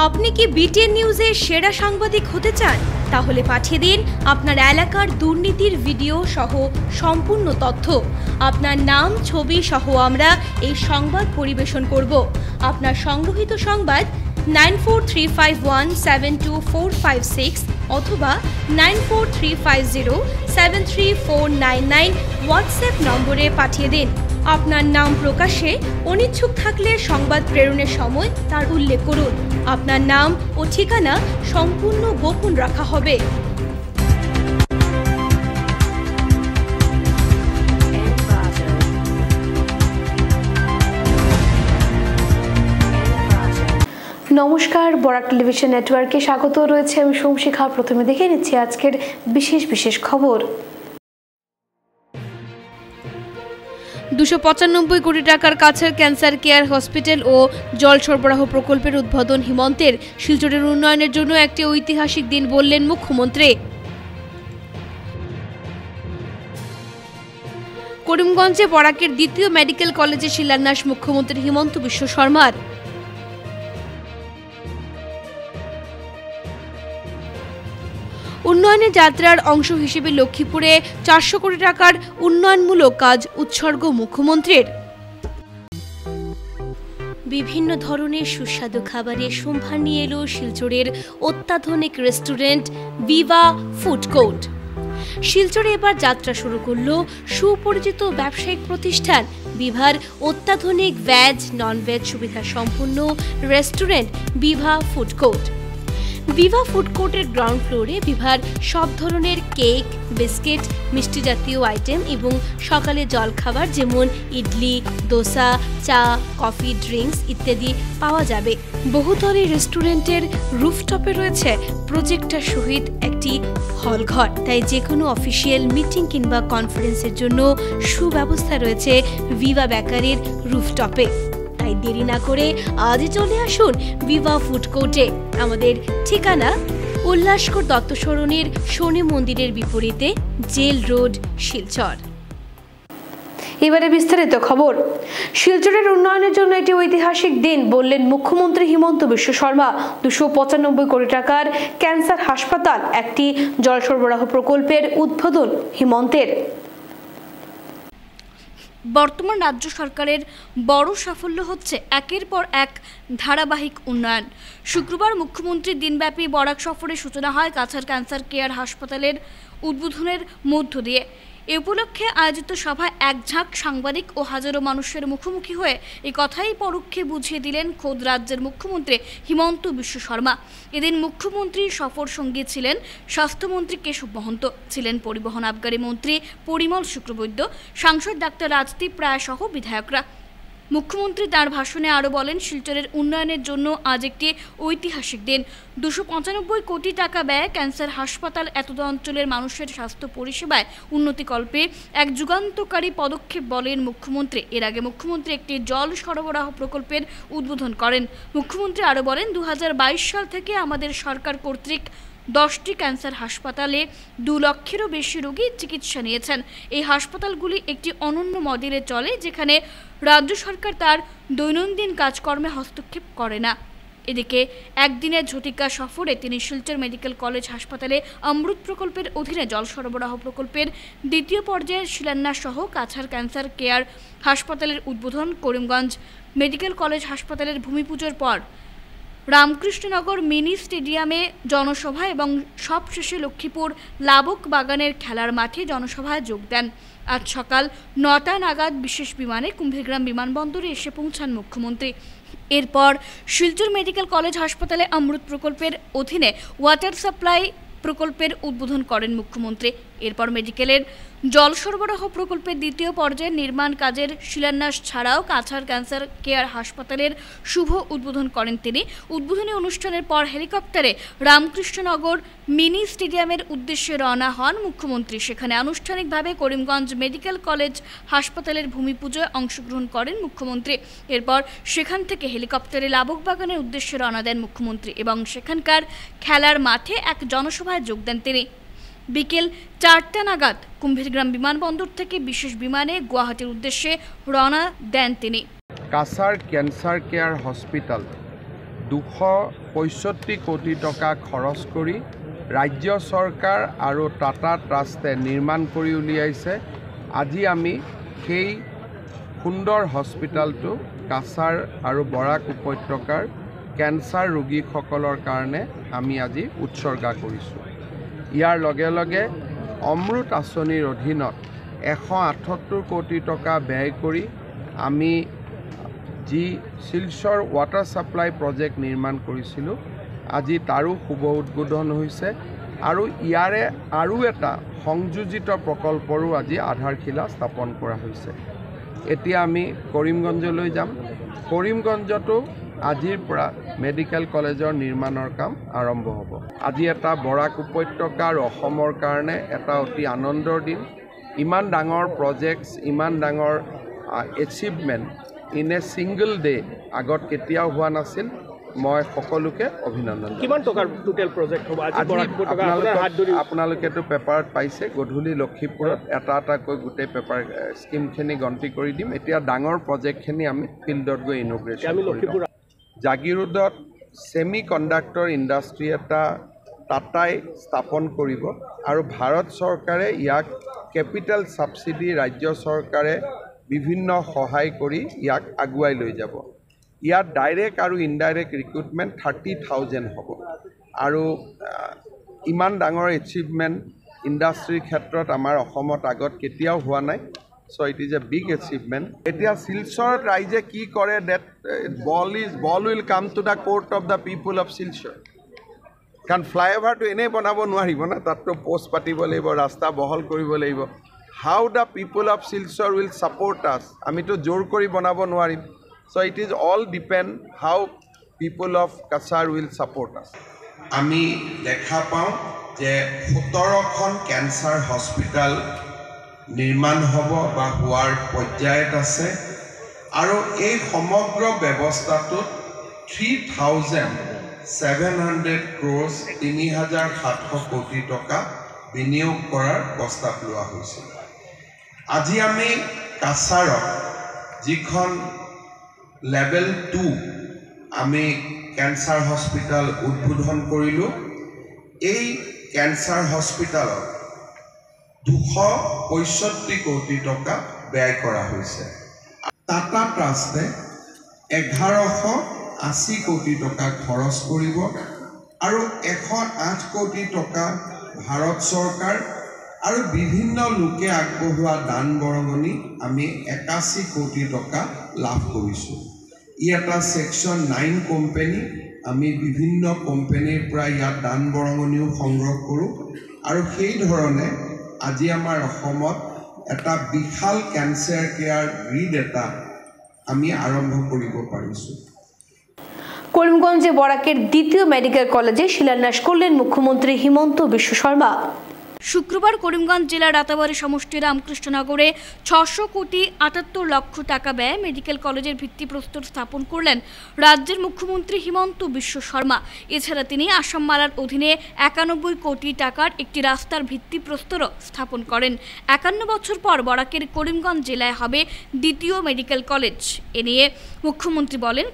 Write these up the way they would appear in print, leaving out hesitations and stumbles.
আপনি কি বিটিএন নিউজের সেরা সাংবাদিক হতে চান? তাহলে পাঠিয়ে দিন আপনার এলাকার দুর্নীতির ভিডিও সহ সম্পূর্ণ তথ্য। আপনার নাম, ছবি সহ আমরা এই সংবাদ পরিবেশন করব। আপনার সংগ্রহীত সংবাদ 9435172456 অথবা 9435073499 হোয়াটসঅ্যাপ নম্বরে পাঠিয়ে দিন। আপনার নাম প্রকাশে অনিচ্ছুক থাকলে সংবাদ প্রেরণের সময় তার উল্লেখ করুন। আপনার নাম ও ঠিকানা সম্পূর্ণ গোপন রাখা হবে। নমস্কার, বরাক টেলিভিশন নেটওয়ার্কে স্বাগত রয়েছে। আমি সোমশিখা। প্রথমে দেখে নিচ্ছি আজকের বিশেষ খবর। 295 কোটি টাকার কাছের ক্যান্সার কেয়ার হসপিটাল ও জল সরবরাহ প্রকল্পের উদ্বোধন হিমন্তের। শিলচরের উন্নয়নের জন্য একটি ঐতিহাসিক দিন বললেন মুখ্যমন্ত্রী। করিমগঞ্জে বরাকের দ্বিতীয় মেডিকেল কলেজে শিলান্যাস মুখ্যমন্ত্রী হিমন্ত বিশ্ব শর্মার। উন্নয়নের যাত্রার অংশ হিসেবে লক্ষ্মীপুরে 400 কোটি টাকার উন্নয়নমূলক কাজ উৎসর্গ মুখ্যমন্ত্রীর। বিভিন্ন ধরনের সুস্বাদু খাবারের সম্ভার নিয়ে এলো শিলচরের অত্যাধুনিক রেস্টুরেন্ট ভিভা ফুড কোর্ট। শিলচরে এবার যাত্রা শুরু করল সুপরিচিত ব্যবসায়িক প্রতিষ্ঠান ভিভার অত্যাধুনিক ভেজ নন ভেজ সুবিধা সম্পন্ন restaurant Viva food court. Viva food কোর্টের গ্রাউন্ড ফ্লোরে ভিভার সব ধরনের কেক, বিস্কিট, মিষ্টি জাতীয় আইটেম এবং সকালে জলখাবার যেমন ইডলি, দোসা, চা, কফি, ড্রিঙ্কস ইত্যাদি পাওয়া যাবে। বহুতলে রেস্টুরেন্টের রুফটপে রয়েছে প্রজেক্টর সহিত একটি হলঘর, তাই যে কোনো অফিসিয়াল মিটিং কিংবা কনফারেন্সের জন্য সুব্যবস্থা রয়েছে ভিভা বেকারির রুফটপে। তাই দেরি না করে আজই চলে আসুন ভিভা ফুড কোর্টে। আমাদের ঠিকানা উল্লাসকর দত্ত সরণির শনি মন্দিরের বিপরীতে, জেল রোড, শিলচর। এবারে বিস্তারিত খবর। শিলচরের উন্নয়নের জন্য একটি ঐতিহাসিক দিন বললেন মুখ্যমন্ত্রী হিমন্ত বিশ্ব শর্মা। 295 কোটি টাকার ক্যান্সার হাসপাতাল, একটি জল সরবরাহ প্রকল্পের উদ্বোধন হিমন্তের। বর্তমান রাজ্য সরকারের বড় সাফল্য হচ্ছে একের পর এক ধারাবাহিক উন্নয়ন। শুক্রবার মুখ্যমন্ত্রীর দিনব্যাপী বরাক সফরের সূচনা হয় কাছাড় ক্যান্সার কেয়ার হাসপাতালের উদ্বোধনের মধ্য দিয়ে। এ উপলক্ষে আয়োজিত সভায় এক ঝাঁক সাংবাদিক ও হাজারো মানুষের মুখোমুখি হয়ে এই কথাই পরোক্ষে বুঝিয়ে দিলেন খোদ রাজ্যের মুখ্যমন্ত্রী হিমন্ত বিশ্ব শর্মা। এদিন মুখ্যমন্ত্রীর সফর সঙ্গী ছিলেন স্বাস্থ্যমন্ত্রী কেশব মহন্ত, ছিলেন পরিবহন আবগারি মন্ত্রী পরিমল শুক্রবৈদ্য, সাংসদ ডাক্তার রাজদীপ রায় সহ বিধায়করা। মুখ্যমন্ত্রী তার ভাষণে আরও বলেন, শিলচরের উন্নয়নের জন্য আজ একটি ঐতিহাসিক দিন। 295 কোটি টাকা ব্যয়ে ক্যান্সার হাসপাতাল এতদ অঞ্চলের মানুষের স্বাস্থ্য পরিষেবায় উন্নতিকল্পে এক যুগান্তকারী পদক্ষেপ বলেন মুখ্যমন্ত্রী। এর আগে মুখ্যমন্ত্রী একটি জল সরবরাহ প্রকল্পের উদ্বোধন করেন। মুখ্যমন্ত্রী আরও বলেন, 2022 সাল থেকে আমাদের সরকার কর্তৃক 10টি ক্যান্সার হাসপাতালে 2 লক্ষেরও বেশি রোগী চিকিৎসা নিয়েছেন। এই হাসপাতালগুলি একটি অনন্য মডেলে চলে, যেখানে রাজ্য সরকার তার দৈনন্দিন কাজকর্মে হস্তক্ষেপ করে না। এদিকে একদিনের ঝটিকা সফরে তিনি শিলচর মেডিকেল কলেজ হাসপাতালে অমৃত প্রকল্পের অধীনে জল সরবরাহ প্রকল্পের দ্বিতীয় পর্যায়ের শিলান্যাস সহ কাছাড় ক্যান্সার কেয়ার হাসপাতালের উদ্বোধন, করিমগঞ্জ মেডিকেল কলেজ হাসপাতালের ভূমিপুজোর পর রামকৃষ্ণনগর মিনি স্টেডিয়ামে জনসভা এবং সবশেষে লক্ষ্মীপুর লাবক বাগানের খেলার মাঠে জনসভায় যোগ দেন। আজ সকাল 9টা নাগাদ বিশেষ বিমানে কুম্ভীরগ্রাম বিমানবন্দরে এসে পৌঁছান মুখ্যমন্ত্রী। এরপর শিলচর মেডিকেল কলেজ হাসপাতালে অমৃত প্রকল্পের অধীনে ওয়াটার সাপ্লাই প্রকল্পের উদ্বোধন করেন মুখ্যমন্ত্রী। এরপর মেডিকেলের জল সরবরাহ প্রকল্পের দ্বিতীয় পর্যায়ের নির্মাণ কাজের শিলান্যাস ছাড়াও কাছাড় ক্যান্সার কেয়ার হাসপাতালের শুভ উদ্বোধন করেন তিনি। উদ্বোধনী অনুষ্ঠানের পর হেলিকপ্টারে রামকৃষ্ণনগর মিনি স্টেডিয়ামের উদ্দেশ্যে রওনা হন মুখ্যমন্ত্রী। সেখানে আনুষ্ঠানিকভাবে করিমগঞ্জ মেডিকেল কলেজ হাসপাতালের ভূমিপুজোয় অংশগ্রহণ করেন মুখ্যমন্ত্রী। এরপর সেখান থেকে হেলিকপ্টারে লাবক বাগানের উদ্দেশ্যে রওনা দেন মুখ্যমন্ত্রী এবং সেখানকার খেলার মাঠে এক জনসভায় যোগ দেন তিনি। বিকেল 4টা নাগাদ কুম্ভীরগ্রাম বিমানবন্দর থেকে বিশেষ বিমানে গুয়াহাটির উদ্দেশ্যে রওনা দেন তিনি। কাছাড় ক্যান্সার কেয়ার হসপিটাল 265 কোটি টকা খৰচ কৰি ৰাজ্য চৰকাৰ আৰু টাটা ট্ৰাষ্টে নিৰ্মাণ কৰি উলিয়াইছে। আজি আমি সেই সুন্দৰ হস্পিটেলটো কাছাৰ আৰু বৰাক উপত্যকাৰ কেন্সাৰ ৰোগীসকলৰ কাৰণে আমি আজি উৎসৰ্গা কৰিছোঁ। ইয়াৰ লগে লগে অমৃত আঁচনিৰ অধীনত 178 কোটি টকা ব্যয় কৰি আমি যি শিলচৰ ৱাটাৰ ছাপ্লাই প্ৰজেক্ট নিৰ্মাণ কৰিছিলোঁ, আজি তাৰো শুভ উদ্বোধন হৈছে আৰু ইয়াৰে আৰু এটা সংযোজিত প্ৰকল্পৰো আজি আধাৰশিলা স্থাপন কৰা হৈছে। এতিয়া আমি কৰিমগঞ্জলৈ যাম। কৰিমগঞ্জতো আজিৰ পৰা মেডিকেল কলেজৰ নিৰ্মাণৰ কাম আৰম্ভ হ'ব। আজি এটা বৰাক উপত্যকা আৰু অসমৰ কাৰণে এটা অতি আনন্দৰ দিন। ইমান ডাঙৰ প্ৰজেক্টছ, ইমান ডাঙৰ achievement in a single day আগত কেতিয়াও হোৱা নাছিল। মই সকলোকে অভিনন্দন। কিমান টকাৰ টোটেল প্ৰজেক্ট হ'ব আজি? আপোনালোকেতো পেপাৰত পাইছে। গধূলি লক্ষীপুৰত এটা এটাকৈ গোটেই পেপাৰ স্কিমখিনি গন্তি কৰি দিম। এতিয়া ডাঙৰ প্ৰজেক্টখিনি আমি ফিল্ডত গৈ ইনগ্ৰেশ্যন কৰিম। জাগিৰোডত ছেমি কণ্ডাক্টৰ ইণ্ডাষ্ট্ৰী এটা টাটাই স্থাপন কৰিব আৰু ভাৰত চৰকাৰে ইয়াক কেপিটেল ছাবচিডি ৰাজ্য চৰকাৰে বিভিন্ন সহায় কৰি ইয়াক আগুৱাই লৈ যাব। ইয়াত ডাইৰেক্ট আৰু ইনডাইৰেক্ট ৰিক্ৰুটমেণ্ট 30,000 হ'ব আৰু ইমান ডাঙৰ এচিভমেণ্ট ইণ্ডাষ্ট্ৰীৰ ক্ষেত্ৰত আমাৰ অসমত আগত কেতিয়াও হোৱা নাই। So' it is a big achievement. এতিয়া শিলচৰত ৰাইজে কি কৰে, that ball will come to the court of the people of Silchar. কাৰণ ফ্লাইঅভাৰটো এনেই বনাব নোৱাৰিব না, তাততো পোষ্ট পাতিব লাগিব, ৰাস্তা বহল কৰিব লাগিব। How the people of Silchar will support আছ, আমিতো জোৰ কৰি বনাব নোৱাৰিম। চ' it is all depend how people of Cachar will support আছ। আমি দেখা পাওঁ যে 17খন কেঞ্চাৰ হস্পিটেল নিৰ্মাণ হ'ব বা হোৱাৰ পৰ্যায়ত আছে আৰু এই সমগ্ৰ ব্যৱস্থাটোত 3,700 crores 3,700 কোটি টকা বিনিয়োগ কৰাৰ প্ৰস্তাৱ লোৱা হৈছে। আজি আমি কাছাৰত যিখন লেভেল 2 আমি কেঞ্চাৰ হস্পিটেল উদ্বোধন কৰিলোঁ, এই কেঞ্চাৰ হস্পিটেলত 265 কোটি টকা ব্যয় কৰা হৈছে। টাটা ট্ৰাষ্টে 1,180 কোটি টকা খৰচ কৰিব আৰু 108 কোটি টকা ভাৰত চৰকাৰ আৰু বিভিন্ন লোকে আগবঢ়োৱা দান বৰঙণি আমি 81 কোটি টকা লাভ কৰিছোঁ। ই এটা ছেকশ্যন 9 কোম্পানী। আমি বিভিন্ন কোম্পানীৰ পৰা ইয়াত দান বৰঙণিও সংগ্ৰহ কৰোঁ আৰু সেই ধৰণে আজি আমাৰ অসমত এটা বিশাল কেঞ্চাৰ কেয়াৰ গ্ৰিড এটা আমি আৰম্ভ কৰিব পাৰিছোঁ। করিমগঞ্জে বরাকের দ্বিতীয় মেডিকেল কলেজে শিলান্যাস করলেন মুখ্যমন্ত্রী হিমন্ত বিশ্ব শর্মা। শুক্রবার করিমগঞ্জ জেলার রাতাবাড়ি সমষ্টি রামকৃষ্ণনগরে 600 কোটি 78 লক্ষ টাকা ব্যয়ে মেডিকেল কলেজের ভিত্তিপ্রস্তর স্থাপন করলেন রাজ্যের মুখ্যমন্ত্রী হিমন্ত বিশ্ব শর্মা। এছাড়া তিনি আসাম মালার অধীনে 91 কোটি টাকার একটি রাস্তার ভিত্তিপ্রস্তরও স্থাপন করেন। 51 বছর পর বরাকের করিমগঞ্জ জেলায় হবে দ্বিতীয় মেডিকেল কলেজ। এ নিয়ে মুখ্যমন্ত্রী বলেন,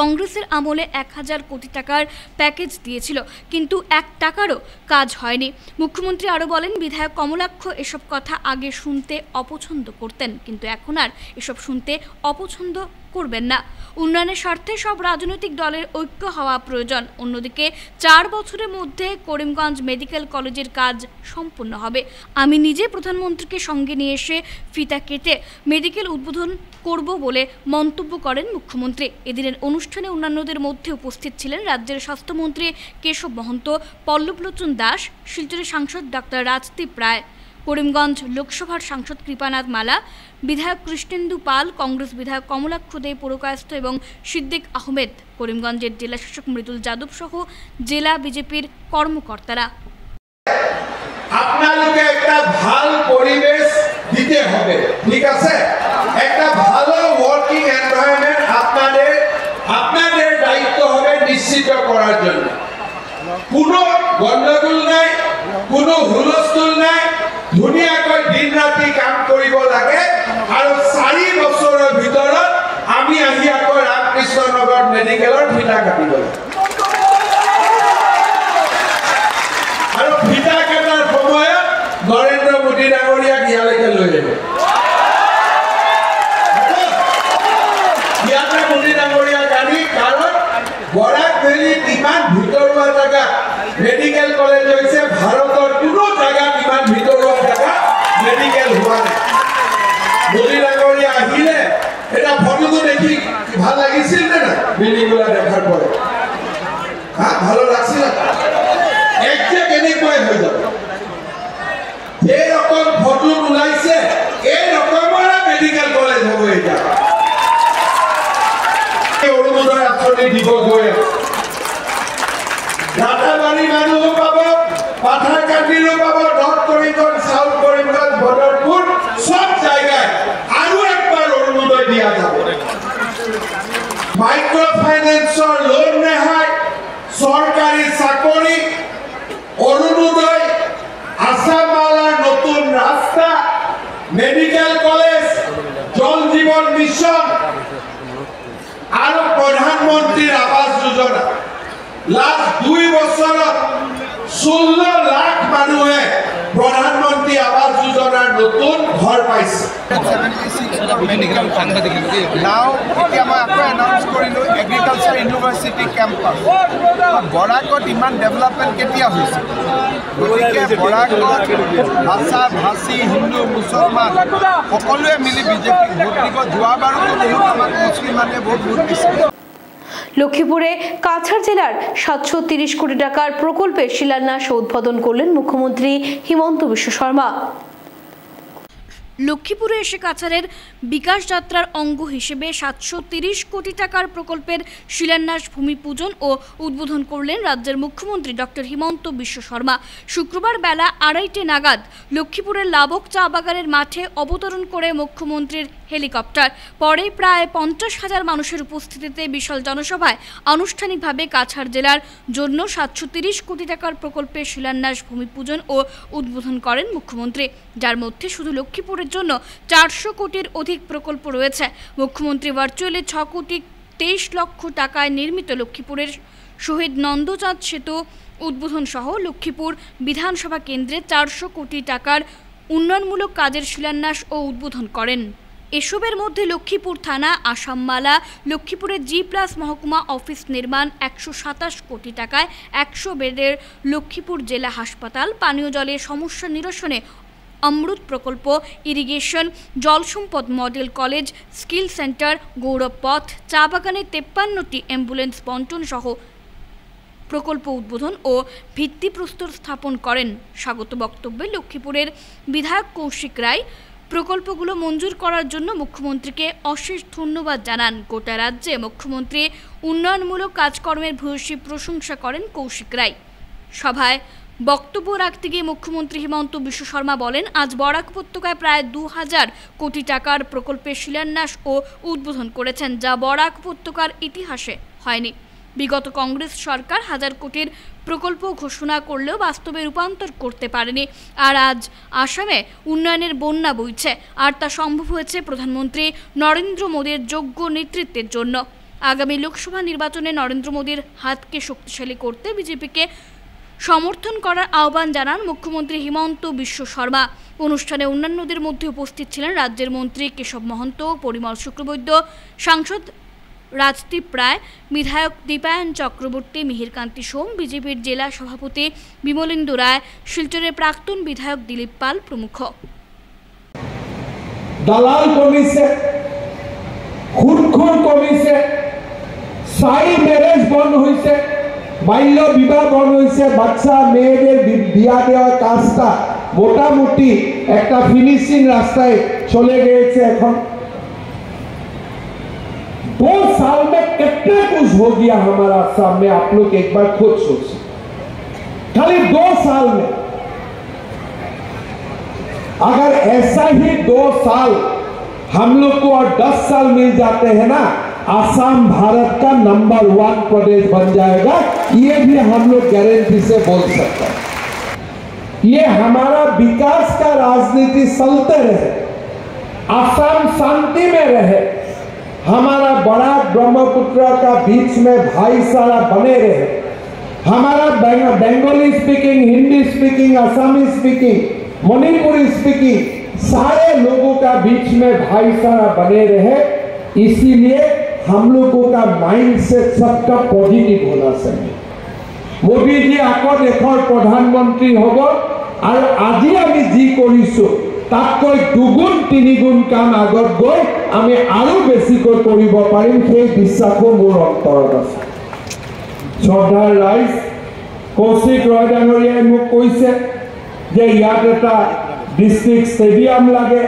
কংগ্রেসের আমলে 1000 কোটি টাকার প্যাকেজ দিয়েছিল, কিন্তু 1 টাকারও কাজ হয়নি। মুখ্যমন্ত্রী আরও বলেন, বিধায়ক কমলাক্ষ এসব কথা আগে শুনতে অপছন্দ করতেন, কিন্তু এখন আর এসব শুনতে অপছন্দ করবেন না। উন্নয়নের স্বার্থে সব রাজনৈতিক দলের ঐক্য হওয়া প্রয়োজন। অন্যদিকে 4 বছরের মধ্যে করিমগঞ্জ মেডিকেল কলেজের কাজ সম্পূর্ণ হবে। আমি নিজে প্রধানমন্ত্রীকে সঙ্গে নিয়ে এসে ফিতা কেটে মেডিকেল উদ্বোধন করব বলে মন্তব্য করেন মুখ্যমন্ত্রী। এদিনের অনুষ্ঠানে অন্যান্যদের মধ্যে উপস্থিত ছিলেন রাজ্যের স্বাস্থ্যমন্ত্রী কেশব মহন্ত, পল্লবলোচন দাস, শিলচরের সাংসদ ডক্টর রাজদীপ রায়, করিমগঞ্জ লোকসভার সাংসদ কৃপানাথ মালা, বিধায়ক কৃষ্ণেন্দু পাল, কংগ্রেস বিধায়ক কমলাক্ষ দে পুরকায়স্থ এবং সিদ্দিক আহমেদ, করিমগঞ্জের জেলা শাসক মৃদুল যাদব সহ জেলা বিজেপির কর্মকর্তারা। আপনাদেরকে একটা ভালো পরিবেশ দিতে হবে, ঠিক আছে? একটা ভালো ওয়ার্কিং এনভায়রনমেন্ট আপনাদের দায়িত্ব হবে নিশ্চিত করার জন্য। কোনো গণ্ডগোল নাই, কোনো হুলস্থুল নাই, ধুনীয়াকৈ দিন ৰাতি কাম কৰিব লাগে আৰু 4 বছৰৰ ভিতৰত আমি আহি আকৌ কৃষ্ণনগর মেডিকেলৰ ফিটা কাটিব আৰু ফিটা কাটাৰ সময়ত নৰেন্দ্ৰ মোদী ডাঙৰীয়াক ইয়ালৈকে লৈ আহিব ইয়াতে মোদী ডাঙৰীয়াক আনি কাৰণ বৰাক ভেলীত ইমান ভিতৰুৱা জাগা মেডিকেল কলেজ হৈছে ভাৰতৰ কোনো জাগাত ইমান ভিতৰুৱা জাগা মেডিকেল হোৱা নাই মোদী ডাঙৰীয়া আহিলে এটা ফটোটো দেখি ভাল লাগিছিল না বিল্ডিংগুলা দেখার পরে হ্যাঁ ভালো লাগছিল একজেক্ট এনেকুৱাই হৈ যাব যেরকম ফটো ওলাইছে এই রকমৰে মেডিকেল কলেজ হ'ব এটা অৰুণোদয় আঁচনি দিব গৈ আছে ৰাতাবাৰী মানুহ পাব পাথাৰকান্দিৰো পাব নৰ্থ কৰিমগঞ্জ সাউথ কৰিমগঞ্জ বদৰপুৰ সব জায়গায় আৰু একবার অৰুণোদয় দিয়া যাব মাইক্রো ফাইন্যান্সর লোন রেহাই সরকারি চাকরি অরুণোদয় আসাম মালার নতুন রাস্তা মেডিকেল কলেজ জল জীবন মিশন আর প্রধানমন্ত্রীর আবাস যোজনা লাস্ট 2 বছৰত 16 লাখ মানুহে প্রধানমন্ত্রী আবাস যোজনার নতুন ঘর পাইছে medical now মই আকৌ এনাউন্স কৰিলো এগ্ৰিকালচাৰ ইউনিভাৰ্চিটি কেম্পাছ বৰাকত ইমান ডেভেলপমেণ্ট কেতিয়া হৈছে গতিকে বৰাকত ভাষা ভাষী হিন্দু মুছলমান সকলোৱে মিলি বিজেপি ভোট দিব যোৱাবাৰো বহুত আমাক মুছলিম মানুহে ভোট দিছে লক্ষ্মীপুরে কাছাড় জেলার 730 কোটি টাকার প্রকল্পের শিলান্যাস ও উদ্বোধন করলেন মুখ্যমন্ত্রী হিমন্ত বিশ্ব শর্মা। লক্ষ্মীপুরে এসে কাছাড়ের বিকাশ যাত্রার অঙ্গ হিসেবে 730 কোটি টাকার প্রকল্পের শিলান্যাস ভূমিপূজন ও উদ্বোধন করলেন রাজ্যের মুখ্যমন্ত্রী ডক্টর হিমন্ত বিশ্ব শর্মা। শুক্রবার বেলা 2:30 নাগাদ লক্ষ্মীপুরের লাবক চা বাগানের মাঠে অবতরণ করে মুখ্যমন্ত্রীর হেলিকপ্টার পরে প্রায় 50,000 মানুষের উপস্থিতিতে বিশাল জনসভায় আনুষ্ঠানিকভাবে কাছাড় জেলার জন্য 730 কোটি টাকার প্রকল্পের শিলান্যাস ভূমিপূজন ও উদ্বোধন করেন মুখ্যমন্ত্রী, যার মধ্যে শুধু লক্ষ্মীপুরের জন্য 400 কোটির অধিক প্রকল্প রয়েছে। মুখ্যমন্ত্রী ভার্চুয়ালি 6 কোটি 23 লক্ষ টাকায় নির্মিত লক্ষ্মীপুরের শহীদ নন্দচাঁদ সেতু উদ্বোধন সহ লক্ষ্মীপুর বিধানসভা কেন্দ্রে 400 কোটি টাকার উন্নয়নমূলক কাজের শিলান্যাস ও উদ্বোধন করেন। এসবের মধ্যে লক্ষ্মীপুর থানা, আসামমালা, লক্ষ্মীপুরের G+ মহকুমা অফিস নির্মাণ 127 কোটি টাকায় 100 বেডের লক্ষ্মীপুর জেলা হাসপাতাল, পানীয় জলের সমস্যা নিরসনে অমৃত প্রকল্প, ইরিগেশন, জলসম্পদ মডেল কলেজ, স্কিল সেন্টার, গৌরব পথ, চা বাগানে 53টি অ্যাম্বুলেন্স বন্টন সহ প্রকল্প উদ্বোধন ও ভিত্তিপ্রস্তর স্থাপন করেন। স্বাগত বক্তব্যে লক্ষ্মীপুরের বিধায়ক কৌশিক রায় প্রকল্পগুলো মঞ্জুর করার জন্য মুখ্যমন্ত্রীকে অশেষ ধন্যবাদ জানান। গোটা রাজ্যে মুখ্যমন্ত্রী উন্নয়নমূলক কাজকর্মের ভূয়সী প্রশংসা করেন কৌশিক রায়। সভায় বক্তব্য রাখতে গিয়ে মুখ্যমন্ত্রী হিমন্ত বিশ্ব শর্মা বলেন, আজ বরাক উপত্যকায় প্রায় 2000 কোটি টাকার প্রকল্পের শিলান্যাস ও উদ্বোধন করেছেন, যা বরাক উপত্যকার ইতিহাসে হয়নি। বিগত কংগ্রেস সরকার 1000 কোটির প্রকল্প ঘোষণা করলেও বাস্তবে রূপান্তর করতে পারেনি। আর আজ আসামে উন্নয়নের বন্যা বইছে, আর তা সম্ভব হয়েছে প্রধানমন্ত্রী নরেন্দ্র মোদীর যোগ্য নেতৃত্বের জন্য। আগামী লোকসভা নির্বাচনে নরেন্দ্র মোদীর হাতকে শক্তিশালী করতে বিজেপিকে সমর্থন করার আহ্বান জানান মুখ্যমন্ত্রী হিমন্ত বিশ্ব শর্মা। অনুষ্ঠানে অন্যান্যদের মধ্যে উপস্থিত ছিলেন রাজ্যের মন্ত্রী কেশব মহন্ত, পরিমল শুক্রবৈদ্য, সাংসদ রাজদীপ রায়, বিধায়ক দীপায়ন চক্রবর্তী, মিহিরকান্তি সোম, বিজেপির জেলা সভাপতি বিমলেন্দু রায়, শিলচরের প্রাক্তন বিধায়ক দিলীপ পাল প্রমুখ। দালাল কমিছে, খুনখোর কমিছে, চাইল্ড ম্যারেজ বন্ধ হয়েছে, বাল্য বিবাহ বন্ধ হয়েছে, বাচ্চা মেয়েদের বিয়া দেওয়ার কাজটা মোটামুটি একটা ফিনিশিং রাস্তায় চলে গিয়েছে। এখন 2 साल में कितना कुछ हो गया हमारा आसाम में, आप लोग एक बार खुद सोचिए। खाली 2 साल में अगर ऐसा ही 2 साल हम लोग को और 10 साल मिल जाते हैं ना, आसाम भारत का नंबर 1 प्रदेश बन जाएगा। ये भी हम लोग गारंटी से बोल सकते हैं। ये हमारा विकास का राजनीति चलते रहे, आसाम शांति में रहे, हमारा बराक ब्रह्मपुत्र का बीच में भाईचारा बने रहे, हमारा बंगाली स्पीकिंग, हिंदी स्पीकिंग, असमी स्पीकिंग, मणिपुरी स्पीकिंग सारे लोगों का बीच में भाईचारा बने रहे। इसीलिए हम लोगों का माइंडसेट सबका पॉजिटिव होना चाहिए। मोदी जी आको देशर प्रधानमंत्री हब और आज आम जी करिছো তাতকৈ দুগুণ তিনিগুণ কাম আগত গৈ আমি আৰু বেছিকৈ কৰিব পাৰিম, সেই বিশ্বাসো মোৰ অন্তৰত আছে। শ্ৰদ্ধাৰ ৰাইজ, কৌশিক ৰয় ডাঙৰীয়াই মোক কৈছে যে ইয়াত এটা ডিষ্ট্ৰিক্ট ষ্টেডিয়াম লাগে,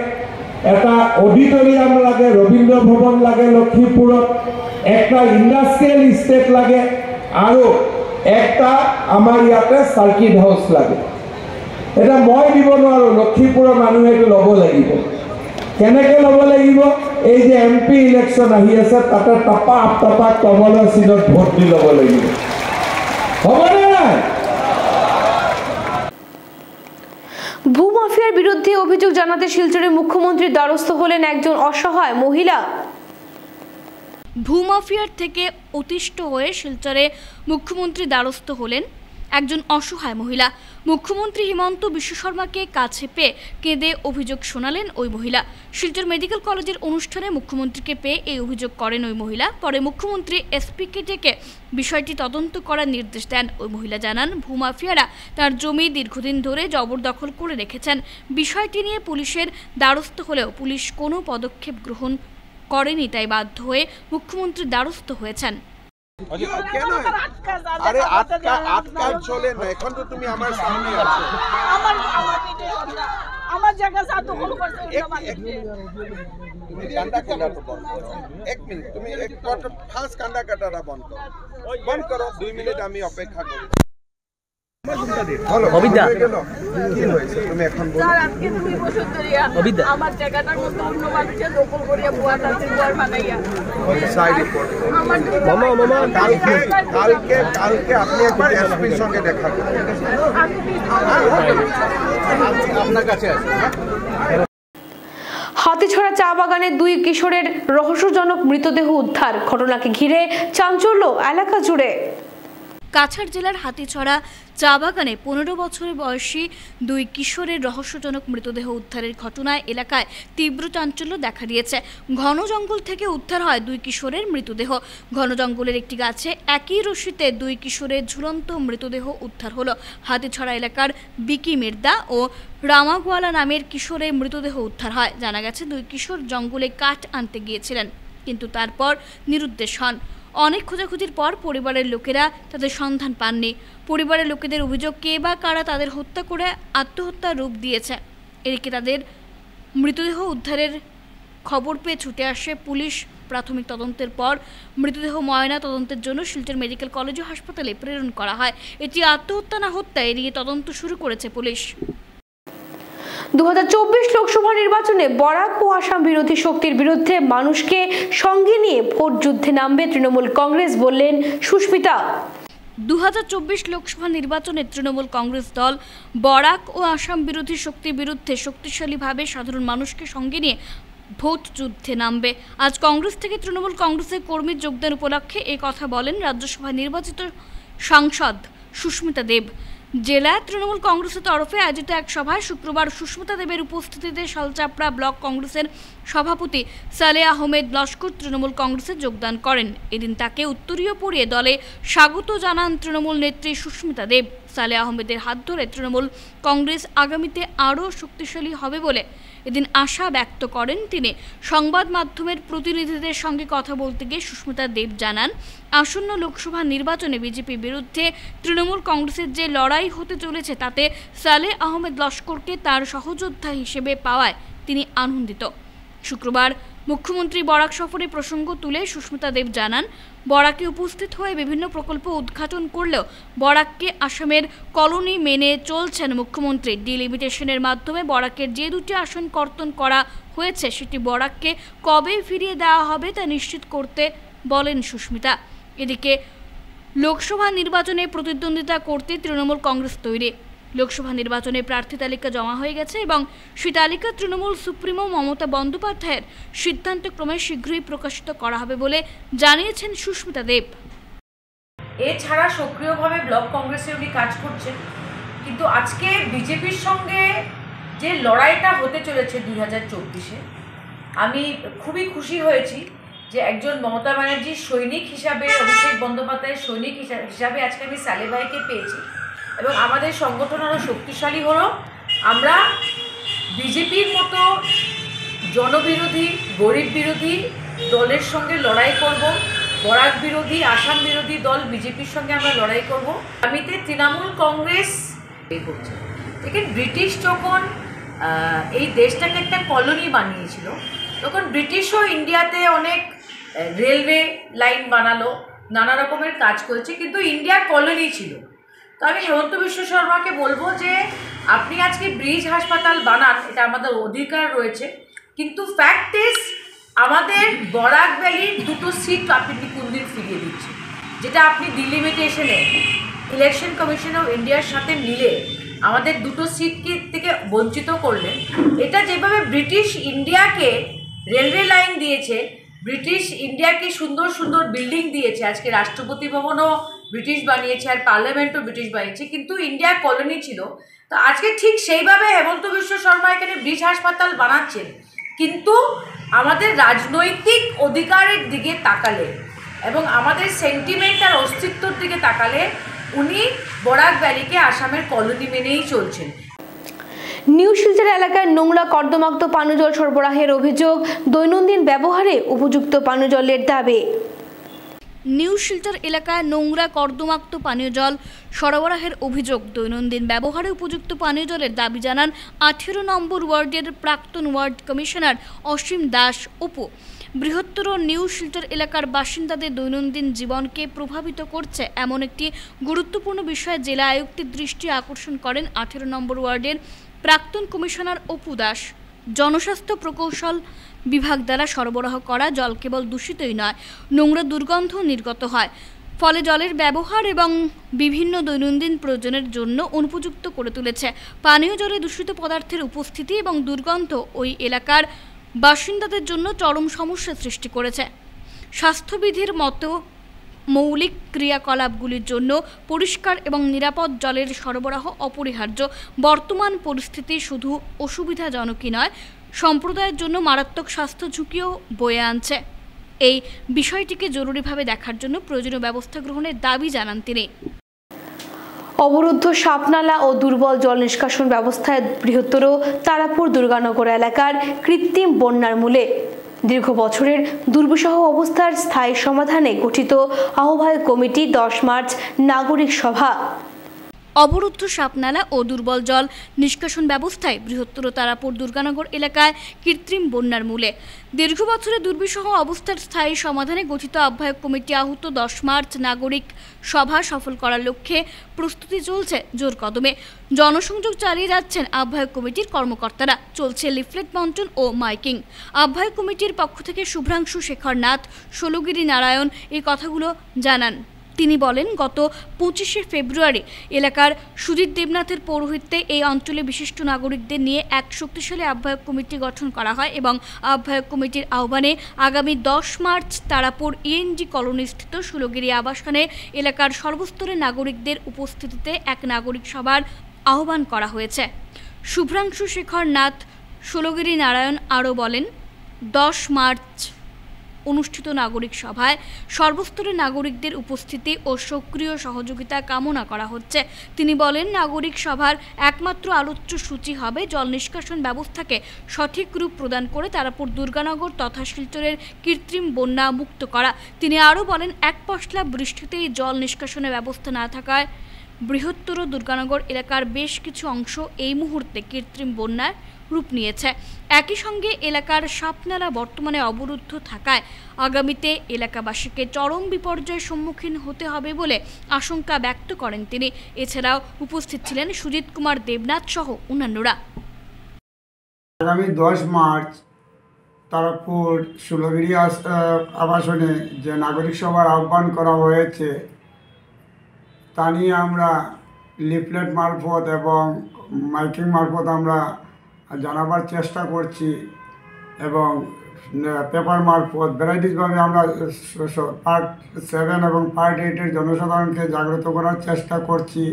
এটা অডিটৰিয়াম লাগে, ৰবীন্দ্ৰ ভৱন লাগে লক্ষীপুৰত, একটা ইণ্ডাষ্ট্ৰিয়েল ইষ্টেট লাগে আৰু একটা আমাৰ ইয়াতে সাৰ্কিট হাউচ লাগে। এটা মই দিব নোৱাৰো, লক্ষীপুৰৰ মানুহে এইটো ল'ব লাগিব। কেনেকৈ ল'ব লাগিব? এই যে MP ইলেকশ্যন আহি আছে তাতে টপা কমলৰ চিনত ভোট দি ল'ব লাগিব। হ'বনে নাই? ভূমাফিয়ার বিরুদ্ধে অভিযোগ জানাতে শিলচরে মুখ্যমন্ত্রীর দ্বারস্থ হলেন একজন অসহায় মহিলা। ভূমাফিয়ার থেকে অতিষ্ঠ হয়ে শিলচরে মুখ্যমন্ত্রী দ্বারস্থ হলেন একজন অসহায় মহিলা। মুখ্যমন্ত্রী হিমন্ত বিশ্ব শর্মাকে কাছে পেয়ে কেঁদে অভিযোগ শোনালেন ওই মহিলা। শিলচর মেডিকেল কলেজের অনুষ্ঠানে মুখ্যমন্ত্রীকে পেয়ে এই অভিযোগ করেন ওই মহিলা। পরে মুখ্যমন্ত্রী এসপিকে ডেকে বিষয়টি তদন্ত করার নির্দেশ দেন। ওই মহিলা জানান, ভূমাফিয়ারা তার জমি দীর্ঘদিন ধরে জবরদখল করে রেখেছেন। বিষয়টি নিয়ে পুলিশের দ্বারস্থ হলেও পুলিশ কোনো পদক্ষেপ গ্রহণ করেনি, তাই বাধ্য হয়ে মুখ্যমন্ত্রীর দ্বারস্থ হয়েছেন। আরে আটকা চলে না, এখন তো তুমি আমার সামনে আছো। আমার জায়গা যা দখল করছে তুমি কান্দা কাটাটা বন্ধ করো। 1 মিনিট, তুমি এক ফাঁস কান্দা কাটাটা বন্ধ করো। 2 মিনিট আমি অপেক্ষা করি। তুমি এখন বলো। আজকে 2 বছর ধরে আমার জায়গাটার মধ্যে অন্য মানুষের দখল করিয়া বুয়া তাতে বুয়ার বানাইয়া কালকে আপনি একবার এসপির সঙ্গে দেখা করুন। আপনার কাছে আছে। হাতিছড়া চা বাগানে 2 কিশোরের রহস্যজনক মৃতদেহ উদ্ধার। ঘটনাকে ঘিরে চাঞ্চল্য এলাকা জুড়ে। কাছাড় জেলার হাতিছড়া চা বাগানে 15 বছরের বয়সী 2 কিশোরের রহস্যজনক মৃতদেহ উদ্ধারের ঘটনায় এলাকায় তীব্র চাঞ্চল্য দেখা দিয়েছে। ঘন জঙ্গল থেকে উদ্ধার হয় 2 কিশোরের মৃতদেহ। ঘন জঙ্গলের একটি গাছে একই রশিতে 2 কিশোরের ঝুলন্ত মৃতদেহ উদ্ধার হলো। হাতিছড়া এলাকার বিকি মির্দা ও রামাগোয়ালা নামের কিশোরের মৃতদেহ উদ্ধার হয়। জানা গেছে 2 কিশোর জঙ্গলে কাঠ আনতে গিয়েছিলেন, কিন্তু তারপর নিরুদ্দেশ হন। অনেক খোঁজাখুঁজির পর পরিবারের লোকেরা তাদের সন্ধান পাননি। পরিবারের লোকেদের অভিযোগ, কে বা কারা তাদের হত্যা করে আত্মহত্যার রূপ দিয়েছে। এদিকে তাদের মৃতদেহ উদ্ধারের খবর পেয়ে ছুটে আসে পুলিশ। প্রাথমিক তদন্তের পর মৃতদেহ ময়না তদন্তের জন্য শিলচর মেডিকেল কলেজ ও হাসপাতালে প্রেরণ করা হয়। এটি আত্মহত্যা না হত্যা, এড়িয়ে তদন্ত শুরু করেছে পুলিশ। 2024 লোকসভা নির্বাচনে বরাক ও আসাম বিরোধী শক্তির বিরুদ্ধে মানুষকে সঙ্গে নিয়ে ভোট যুদ্ধে নামবে তৃণমূল কংগ্রেস, বললেন সুস্মিতা। 2024 লোকসভা নির্বাচনে তৃণমূল কংগ্রেস দল বরাক ও আসাম বিরোধী শক্তির বিরুদ্ধে শক্তিশালীভাবে সাধারণ মানুষকে সঙ্গে নিয়ে ভোট যুদ্ধে নামবে। আজ কংগ্রেস থেকে তৃণমূল কংগ্রেসের কর্মী যোগদান উপলক্ষে এই কথা বলেন রাজ্যসভা নির্বাচিত সাংসদ সুস্মিতা দেব। জেলায় তৃণমূল কংগ্রেসের তরফে আয়োজিত এক সভায় শুক্রবার সুস্মিতা দেবের উপস্থিতিতে শালচাপড়া ব্লক কংগ্রেসের সভাপতি সালেহ আহমেদ লস্কর তৃণমূল কংগ্রেসে যোগদান করেন। এদিন তাকে উত্তরীয় পরিয়ে দলে স্বাগত জানান তৃণমূল নেত্রী সুস্মিতা দেব। সালেহ আহমেদের হাত ধরে তৃণমূল কংগ্রেস আগামীতে আরও শক্তিশালী হবে বলে এদিন আশা ব্যক্ত করেন তিনি। সংবাদ মাধ্যমের প্রতিনিধিদের সঙ্গে কথা বলতে গিয়ে সুস্মিতা দেব জানান, আসন্ন লোকসভা নির্বাচনে বিজেপির বিরুদ্ধে তৃণমূল কংগ্রেসের যে লড়াই হতে চলেছে তাতে সালেহ আহমেদ লস্করকে তার সহযোদ্ধা হিসেবে পাওয়ায় তিনি আনন্দিত। শুক্রবার মুখ্যমন্ত্রী বরাক সফরে প্রসঙ্গ তুলে সুস্মিতা দেব জানান, বরাকে উপস্থিত হয়ে বিভিন্ন প্রকল্প উদ্ঘাটন করলেও বরাককে আসামের কলোনি মেনে চলছেন মুখ্যমন্ত্রী। ডিলিমিটেশনের মাধ্যমে বরাকের যে 2টি আসন কর্তন করা হয়েছে সেটি বরাককে কবে ফিরিয়ে দেওয়া হবে তা নিশ্চিত করতে বলেন সুস্মিতা। এদিকে লোকসভা নির্বাচনে প্রতিদ্বন্দ্বিতা করতে তৃণমূল কংগ্রেস তৈরি। লোকসভা নির্বাচনে প্রার্থী তালিকা জমা হয়ে গেছে এবং সেই তালিকা তৃণমূল সুপ্রিমো মমতা বন্দ্যোপাধ্যায়ের সিদ্ধান্তক্রমে শীঘ্রই প্রকাশিত করা হবে বলে জানিয়েছেন সুস্মিতা দেব। এছাড়া সক্রিয়ভাবে ব্লক কংগ্রেসে উনি কাজ করছেন, কিন্তু আজকে বিজেপির সঙ্গে যে লড়াইটা হতে চলেছে 2024-এ, আমি খুবই খুশি হয়েছি যে একজন মমতা ব্যানার্জির সৈনিক হিসাবে, অভিষেক বন্দ্যোপাধ্যায়ের সৈনিক হিসাবে আজকে আমি সালে ভাইকে পেয়েছি এবং আমাদের সংগঠন আরও শক্তিশালী হলো। আমরা বিজেপির মতো জনবিরোধী, গরিব বিরোধী দলের সঙ্গে লড়াই করব। বরাক বিরোধী, আসাম বিরোধী দল বিজেপির সঙ্গে আমরা লড়াই করব। আমিতে তৃণমূল কংগ্রেস করছে। দেখেন, ব্রিটিশ যখন এই দেশটাকে একটা কলোনি বানিয়েছিল, তখন ব্রিটিশও ইন্ডিয়াতে অনেক রেলওয়ে লাইন বানালো, নানা রকমের কাজ করেছে, কিন্তু ইন্ডিয়া কলোনি ছিল। তো আমি হেমন্ত বিশ্ব শর্মাকে বলবো যে আপনি আজকে ব্রিজ হাসপাতাল বানান, এটা আমাদের অধিকার রয়েছে, কিন্তু ফ্যাক্ট ইজ আমাদের বরাক ভ্যালির 2টো সিট আপনি কোনদিন ফিরিয়ে দিচ্ছেন, যেটা আপনি ডিলিমিটেশনে ইলেকশন কমিশন অফ ইন্ডিয়ার সাথে মিলে আমাদের 2টো সিটকে থেকে বঞ্চিত করলেন। এটা যেভাবে ব্রিটিশ ইন্ডিয়াকে রেলওয়ে লাইন দিয়েছে, ব্রিটিশ ইন্ডিয়াকে সুন্দর সুন্দর বিল্ডিং দিয়েছে, আজকে রাষ্ট্রপতি ভবনও ব্রিটিশ বানিয়েছে আর পার্লামেন্টও ব্রিটিশ বানিয়েছে, কিন্তু ইন্ডিয়া কলোনি ছিল। তো আজকে ঠিক সেইভাবে হেমন্ত বিশ্ব শর্মা এখানে ব্রিজ হাসপাতাল বানাচ্ছেন, কিন্তু আমাদের রাজনৈতিক অধিকারের দিকে তাকালে এবং আমাদের সেন্টিমেন্ট আর অস্তিত্বর দিকে তাকালে উনি বরাক ভ্যালিকে আসামের কলোনি মেনেই চলছেন। নিউ শিলচর এলাকায় নোংরা কর্দমাক্ত পানীয় জল সরবরাহের অভিযোগ, দৈনন্দিন ব্যবহারে উপযুক্ত পানীয় জলের দাবি। নিউ শিলচর এলাকায় নোংরা কর্দমাক্ত পানীয় জল সরবরাহের অভিযোগ, দৈনন্দিন ব্যবহারে উপযুক্ত পানীয় জলের দাবি জানান 18 নম্বর ওয়ার্ডের প্রাক্তন ওয়ার্ড কমিশনার অসীম দাস অপু। বৃহত্তর নিউ শিলচর এলাকার বাসিন্দাদের দৈনন্দিন জীবনকে প্রভাবিত করছে এমন একটি গুরুত্বপূর্ণ বিষয়ে জেলা আয়ুক্তের দৃষ্টি আকর্ষণ করেন 18 নম্বর ওয়ার্ডের প্রাক্তন কমিশনার অপু দাস। জনস্বাস্থ্য প্রকৌশল বিভাগ দ্বারা সরবরাহ করা জল কেবল দূষিতই নয়, নোংরা দুর্গন্ধ নির্গত হয়, ফলে জলের ব্যবহার এবং বিভিন্ন দৈনন্দিন প্রয়োজনের জন্য অনুপযুক্ত করে তুলেছে। পানীয় জলে দূষিত পদার্থের উপস্থিতি এবং দুর্গন্ধ ওই এলাকার বাসিন্দাদের জন্য চরম সমস্যা সৃষ্টি করেছে। স্বাস্থ্যবিধির মতো মৌলিক ক্রিয়াকলাপগুলির জন্য পরিষ্কার এবং নিরাপদ জলের সরবরাহ অপরিহার্য। বর্তমান পরিস্থিতি শুধু অসুবিধাজনকই নয়, সম্প্রদায়ের জন্য মারাত্মক স্বাস্থ্য ঝুঁকিও বয়ে আনছে। এই বিষয়টিকে জরুরিভাবে দেখার জন্য প্রয়োজনীয় ব্যবস্থা গ্রহণের দাবি জানান তিনি। অবরুদ্ধ সাপনালা ও দুর্বল জল নিষ্কাশন ব্যবস্থায় বৃহত্তর তারাপুর দুর্গানগর এলাকার কৃত্রিম বন্যার মূলে দীর্ঘ বছরের দুর্বিষহ অবস্থার স্থায়ী সমাধানে গঠিত আহ্বায়ক কমিটি 10 মার্চ নাগরিক সভা। অবরুদ্ধ সাপনালা ও দুর্বল জল নিষ্কাশন ব্যবস্থায় বৃহত্তর তারাপুর দুর্গানগর এলাকায় কৃত্রিম বন্যার মূলে দীর্ঘ বছরের দুর্বিষহ অবস্থার স্থায়ী সমাধানে গঠিত আহ্বায়ক কমিটি আহত 10 মার্চ নাগরিক সভা সফল করার লক্ষ্যে প্রস্তুতি চলছে জোর কদমে। জনসংযোগ চালিয়ে যাচ্ছেন আহ্বায়ক কমিটির কর্মকর্তারা, চলছে লিফলেট বন্টন ও মাইকিং। আহ্বায়ক কমিটির পক্ষ থেকে শুভ্রাংশু শেখর নাথ, ষোলগিরি নারায়ণ এই কথাগুলো জানান। তিনি বলেন, গত 25শে ফেব্রুয়ারি এলাকার সুজিত দেবনাথের পৌরোহিত্যে এই অঞ্চলে বিশিষ্ট নাগরিকদের নিয়ে এক শক্তিশালী আহ্বায়ক কমিটি গঠন করা হয় এবং আহ্বায়ক কমিটির আহ্বানে আগামী 10 মার্চ তারাপুর ইএনজি কলোনিস্থিত ষোলগিরি আবাসনে এলাকার সর্বস্তরের নাগরিকদের উপস্থিতিতে এক নাগরিক সভার আহ্বান করা হয়েছে। শুভ্রাংশু শেখর নাথ, ষোলগিরি নারায়ণ আরও বলেন, 10 মার্চ অনুষ্ঠিত নাগরিক সভায় সর্বস্তরের নাগরিকদের উপস্থিতি ও সক্রিয় সহযোগিতা কামনা করা হচ্ছে। তিনি বলেন, নাগরিক সভার একমাত্র আলোচ্য সূচি হবে জল নিষ্কাশন ব্যবস্থাকে সঠিক রূপ প্রদান করে তারাপুর দুর্গানগর তথা শিলচরের কৃত্রিম বন্যা মুক্ত করা। তিনি আরও বলেন, এক পশলা বৃষ্টিতেই জল নিষ্কাশনের ব্যবস্থা না থাকায় বৃহত্তর দুর্গানগর এলাকার বেশ কিছু অংশ এই মুহূর্তে কৃত্রিম বন্যার রূপ নিয়েছে। একই সঙ্গে এলাকার সাপনালা বর্তমানে অবরুদ্ধ থাকায় আগামীতে এলাকাবাসীকে চরম বিপর্যয়ের সম্মুখীন হতে হবে বলে আশঙ্কা ব্যক্ত করেন তিনি। এছাড়াও উপস্থিত ছিলেন সুজিত কুমার দেবনাথ সহ অন্যান্যরা। আগামী 10 মার্চ তারাপুর ষোলগিরি আবাসনে যে নাগরিক সভার আহ্বান করা হয়েছে তা নিয়ে আমরা লিফলেট মারফত এবং মাইকিং মারফত আমরা জানাবার চেষ্টা করছি এবং পেপার মারফত ভ্যারাইটিসভাবে আমরা পার্ট 7 এবং পার্ট 8-এর জনসাধারণকে জাগ্রত করার চেষ্টা করছি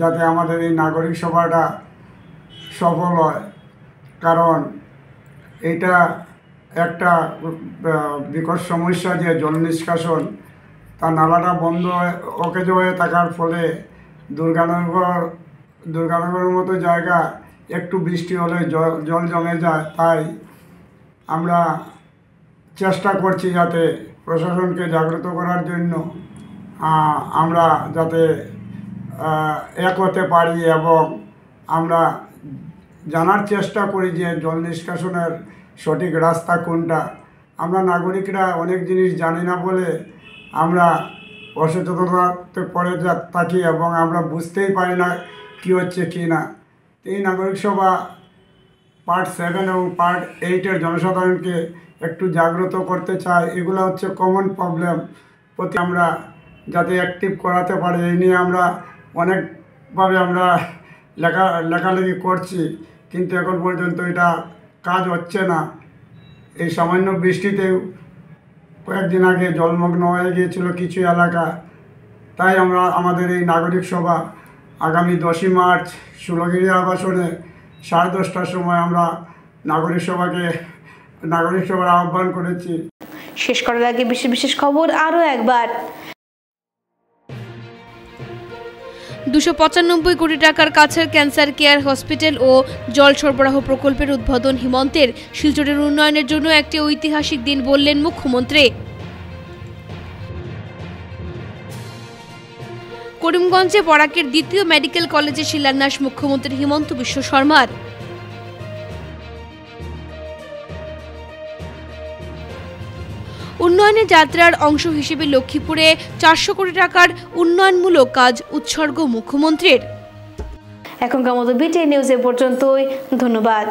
যাতে আমাদের এই নাগরিক সভাটা সফল হয়। কারণ এটা একটা বিকট সমস্যা যে জল নিষ্কাশন, তার নালাটা বন্ধ অকেজ হয়ে থাকার ফলে দুর্গানগরের মতো জায়গা একটু বৃষ্টি হলে জল জমে যায়। তাই আমরা চেষ্টা করছি যাতে প্রশাসনকে জাগ্রত করার জন্য আমরা যাতে এক হতে পারি এবং আমরা জানার চেষ্টা করি যে জল নিষ্কাশনের সঠিক রাস্তা কোনটা। আমরা নাগরিকরা অনেক জিনিস জানি না বলে আমরা অসচেতনতাতে পড়ে থাকি এবং আমরা বুঝতেই পারি না কী হচ্ছে কী না। এই নাগরিক সভা পার্ট 7 এবং পার্ট 8-এর জনসাধারণকে একটু জাগ্রত করতে চাই। এগুলো হচ্ছে কমন প্রবলেম, প্রতি আমরা যাতে অ্যাক্টিভ করাতে পারি এই নিয়ে আমরা অনেকভাবে আমরা লেখালেখি করছি, কিন্তু এখন পর্যন্ত এটা কাজ হচ্ছে না। এই সামান্য বৃষ্টিতেও কয়েকদিন আগে জলমগ্ন হয়ে গিয়েছিল কিছু এলাকা। তাই আমরা আমাদের এই নাগরিক সভা আগামী 10ই মার্চ ষোলগিরি আবাসনে 10:30টার সময় আমরা নাগরিক সভার আহ্বান করেছি। শেষ করার আগে বিশেষ খবর আরও একবার। 295 কোটি টাকার কাছের ক্যান্সার কেয়ার হসপিটাল ও জল সরবরাহ প্রকল্পের উদ্বোধন হিমন্তের। শিলচরের উন্নয়নের জন্য একটি ঐতিহাসিক দিন বললেন মুখ্যমন্ত্রী। করিমগঞ্জে বরাকের দ্বিতীয় মেডিকেল কলেজের শিলান্যাস মুখ্যমন্ত্রী হিমন্ত বিশ্ব শর্মার। উন্নয়নের যাত্রার অংশ হিসেবে লক্ষ্মীপুরে 400 কোটি টাকার উন্নয়নমূলক কাজ উৎসর্গ মুখ্যমন্ত্রীর। এখনকার মতো বিটিএন নিউজ এ পর্যন্তই। ধন্যবাদ।